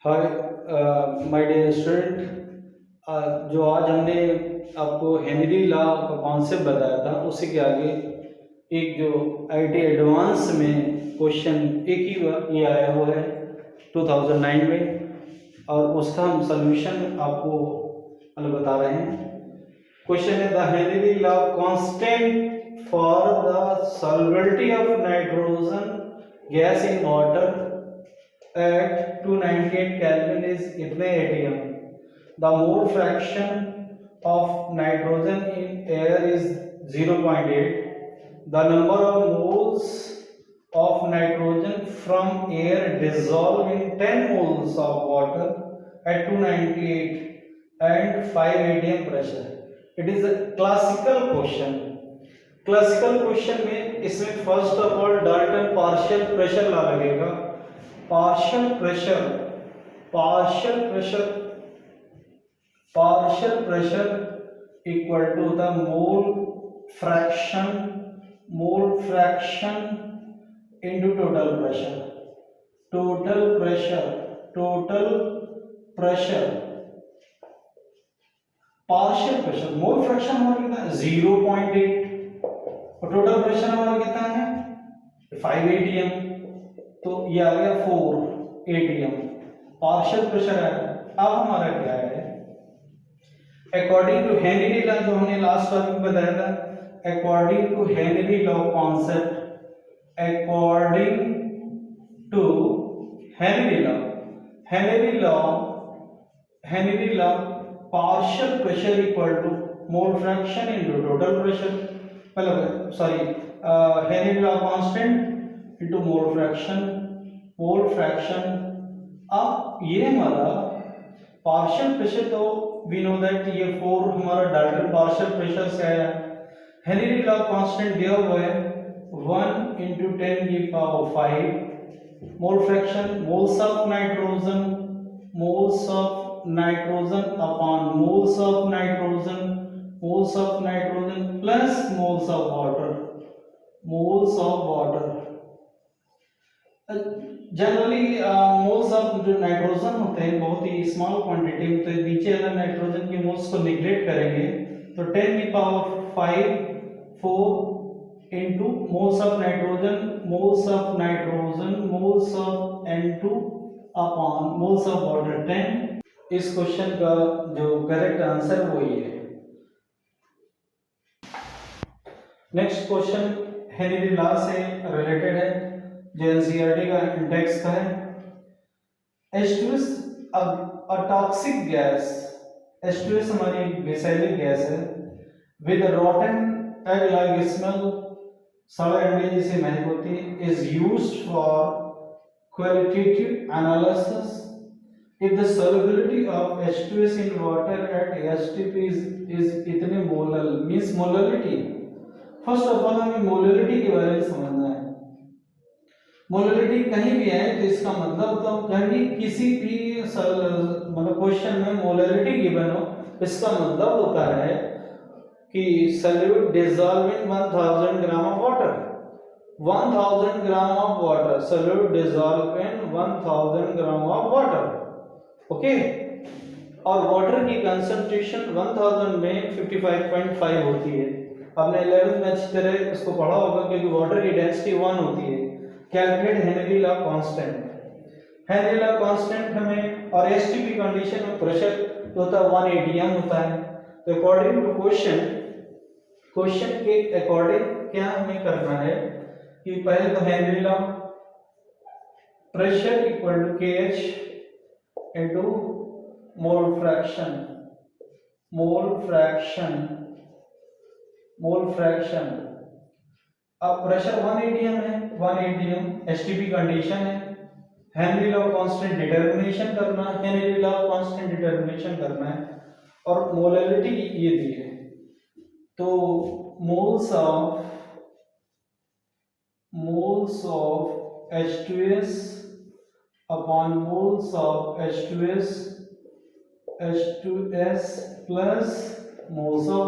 Hi my dear student, जो आज हमने आपको हेनरी लॉ का कॉन्सेप्ट बताया था उसी के आगे एक जो आईटी एडवांस में क्वेश्चन एक ही ये आया हुआ है 2009 में, और उसका हम सॉल्यूशन आपको बता रहे हैं। क्वेश्चन है the Henry law constant for the solubility of nitrogen gas in water at 298 Kelvin is इतने atm. The mole fraction of nitrogen in air is 0.8. The number of moles of nitrogen from air dissolve in 10 moles of water at 298 and 5 atm pressure. It is a classical question. Classical question में इसमें first of all Dalton partial pressure law लगेगा। Partial pressure equal to the mole fraction into total pressure. Partial pressure mole fraction हमारा कितना है 0.8 और total pressure हमारा कितना है 5 atm, तो ये आ गया 4 atm पार्शियल प्रेशर है। अब हमारा क्या है, अकॉर्डिंग टू हेनरी लॉ जो हमने लास्ट टॉपिक में बताया था, according to Henry law concept, according to Henry law partial pressure equal to mole fraction into total pressure, मतलब sorry Henry law constant into mole fraction. अब ये हमारा partial pressure, तो वी नो दैट ये 4 हमारा डाल्टन पार्शियल प्रेशर से आया। Henry law constant दिया हुआ है 1 into 10 की power 5। Mole fraction moles of nitrogen upon moles of nitrogen plus moles of water. Generally moles of जो नाइट्रोजन होते हैं बहुत ही स्मॉल क्वांटिटी में, तो नीचे अगर नाइट्रोजन के मोल्स को निग्लेक्ट करेंगे तो 10 की power 5 4 into moles of nitrogen moles of N2 upon moles of water 10। इस क्वेश्चन का जो करेक्ट आंसर वो ये है। नेक्स्ट क्वेश्चन हेनरी लॉ से रिलेटेड है, जो एनसीईआरटी का इंडेक्स का है। H2S a toxic gas, H2S हमारी विषैली गैस है, विद रॉटन एग लाइक स्मेल, सड़े अंडे जैसी महक होती है, is used for qualitative analysis if the solubility of H2S in water at STP is इतने molal means molarity. First of all हमें molarity के बारे में समझना है। मोलरिटी कहीं भी है तो इसका मतलब, तो कहीं किसी भी मतलब क्वेश्चन में मोलरिटी गिवन हो, इसका मतलब होता है कि solute dissolve in 1000 gram of water. 1000 gram of water, solute dissolve in 1000 gram of water, okay. और वाटर की कंसंट्रेशन 1000 में 55.5 होती है। आपने 11th में अच्छी तरह इसको पढ़ा होगा, क्योंकि वाटर की डेंसिटी 1 होती है। कैलकुलेट हेनरी लॉ कांस्टेंट हमें, और एसटीपी कंडीशन में प्रेशर होता है 1 atm होता है। तो अकॉर्डिंग टू क्वेश्चन के अकॉर्डिंग क्या हमें करना है कि पहले तो Henry law pressure equal to KH into mole fraction। अब प्रेशर 1 atm है, 1 atm एसटीपी कंडीशन है। हेनरी लॉ कांस्टेंट डिटरमिनेशन करना है, और मोलरिटी ये दी है, तो moles of H2S upon moles of H2S plus moles of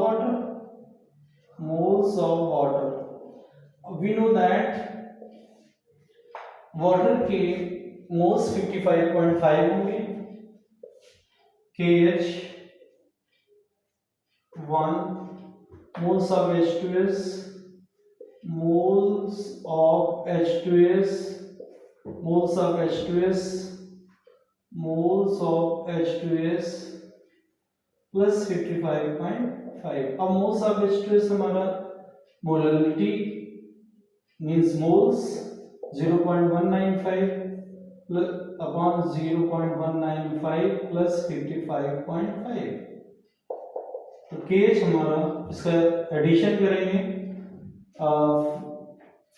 water। We know that water के मोल्स 55.5 होंगे KH1 moles of H2S, moles of H2S, moles of H2S, moles of H2S plus 55.5। अब moles of H2S हमारा molarity means moles 0.195 upon 0.195 plus 55.5। तो KH हमारा इसका addition करेंगे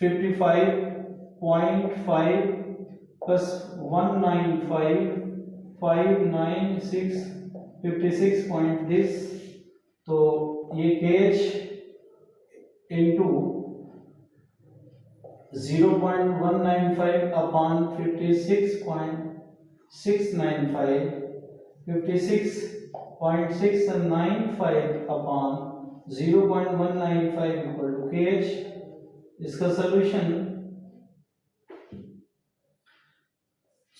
55.5 plus 195 596 56 point this, तो ये KH into 0.195 upon 56.695 56.695 upon 0.195 equal to KH। इसका solution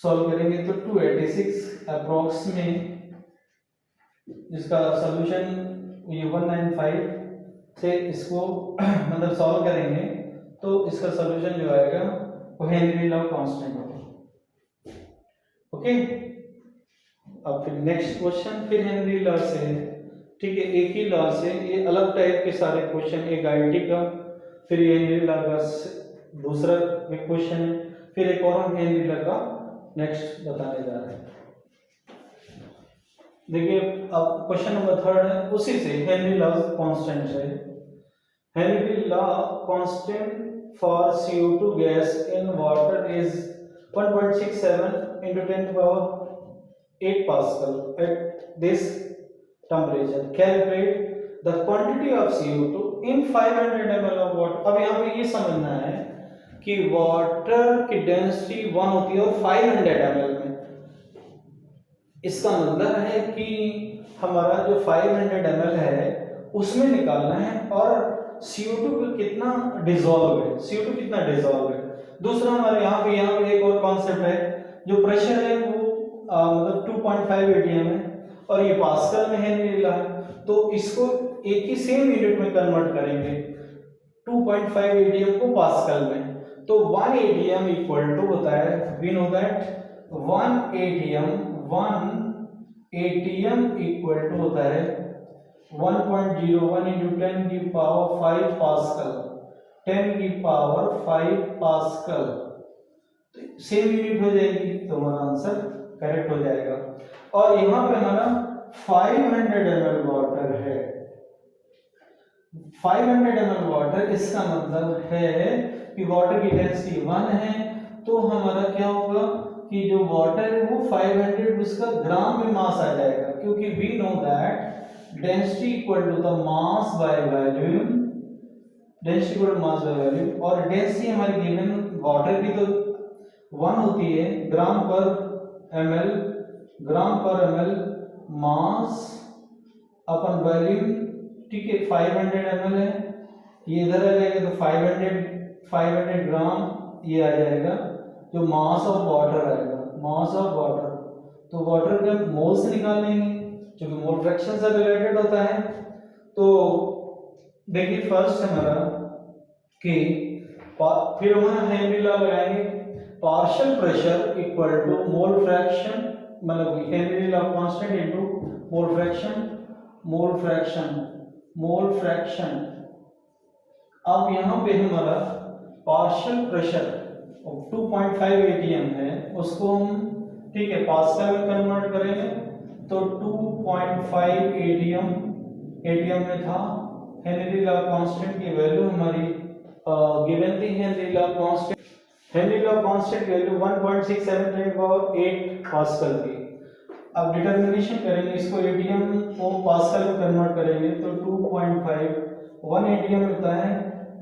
solve करेंगे तो 286 अप्रॉक्स में इसका सॉल्यूशन ये 195 से इसको मतलब सॉल्व करेंगे तो इसका सॉल्यूशन जो आएगा वो हेनरी लॉ कांस्टेंट होगा। ओके, अब फिर नेक्स्ट क्वेश्चन फिर हेनरी लॉ से, ठीक है, एक ही लॉ से ये अलग टाइप के सारे क्वेश्चन, एक आईटी का, फिर ये हेनरी लॉ का दूसरा क्वेश्चन है, फिर एक और हम हेनरी लॉ का नेक्स्ट बताने जा रहे हैं। देखिए अब क्वेश्चन नंबर 3 है उसी से, हेनरी लॉ कांस्टेंट है। Henry law constant for CO2 gas in water is 1.67 into 10 to the power 8 Pascal at this temperature. Calculate the quantity of CO2 in 500 ml of water। अब यहाँ पे ये समझना है कि वाटर की डेंसिटी 1 होती है और 500 ml में, इसका मतलब है कि हमारा जो 500 ml है उसमें निकालना है और CO2 को कितना डिसॉल्व है, CO2 कितना डिसॉल्व है। दूसरा हमारे यहाँ पे एक और कॉन्सेप्ट है, जो प्रेशर है वो मतलब 2.5 atm है और ये पास्कल में है नीला है, तो इसको एक ही सेम यूनिट में कन्वर्ट करेंगे 2.5 atm को पास्कल में, तो 1 atm इक्वल टू होता है, we know that 1 atm equal to होता है 1.01 into 10 की पावर 5 पास्कल, 10 की पावर 5 पास्कल, सेम यूनिट हो जाएगी, तो हमारा आंसर करेक्ट हो जाएगा। और यहाँ पे हमारा 500 ml वाटर है, 500 ml वाटर, इसका मतलब है कि वाटर की डेंसिटी 1 है, तो हमारा क्या होगा कि जो वाटर है वो 500 उसका ग्राम में मास आ जाएगा, क्योंकि we know that density equal to the mass by volume, density equal to mass by volume, और डेंसिटी हमारी गिवन वाटर की तो 1 होती है ग्राम पर ml मास अपन वॉल्यूम, ठीक है, 500 ml है, ये इधर आ जाएगा तो 500 ग्राम ये आ जाएगा, जो मास ऑफ वाटर आएगा, मास ऑफ वाटर, तो वाटर का मोल्स निकाल लेंगे क्योंकि मोल फ्रैक्शन से रिलेटेड होता है। तो देखिए फर्स्ट हमारा कि फिर हमारा हेनरी लॉ लगाएंगे, partial pressure equal to mole fraction, मतलब Henry law constant into mole fraction. अब यहाँ पे हमारा पार्शियल प्रेशर 2.5 atm है, उसको हम, ठीक है, पास्कल में कन्वर्ट करेंगे तो 2.5 atm में था। हेनरी लॉ कांस्टेंट की वैल्यू हमारी गिवन थी, Henry law constant value 1.678 pascal थी। अब डिटर्मिनेशन करेंगे, इसको एटीएम को पास्कल में कन्वर्ट करेंगे तो 2.5 1 एटीएम होता है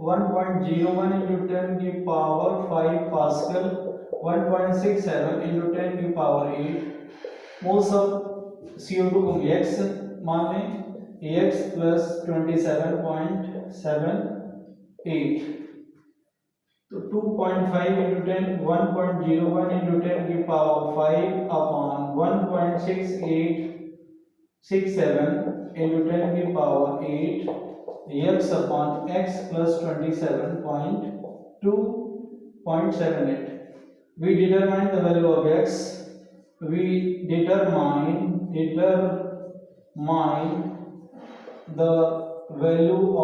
1.01 into 10 की पावर 5 पास्कल, 1.67 into 10 की पावर 8 मोल्स ऑफ CO2 को x मान लें, x plus 27.78, तो 2.5 into 10 1.01 into 10 की पावर 5 अपॉन 1.68 67 into 10 की power 8 x upon x plus 27.2.78. We determine the value of x. We determine the value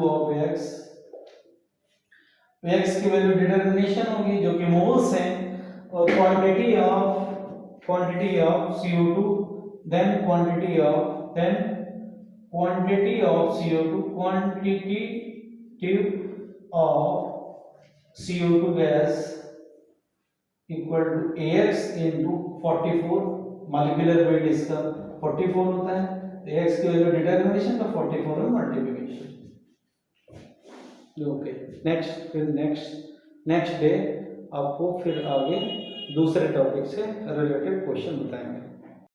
of x की value determination होगी जो कि मोल्स हैं, और quantity of CO2, then quantity of CO2 gas equal to AX into 44, molecular weight इसका 44 होता है, तो AX की वैल्यू डिटर्मिनेशन का 44 में मल्टीप्लिकेशन। ओके, नेक्स्ट डे आपको फिर आगे दूसरे टॉपिक से रिलेटेड क्वेश्चन बताएंगे।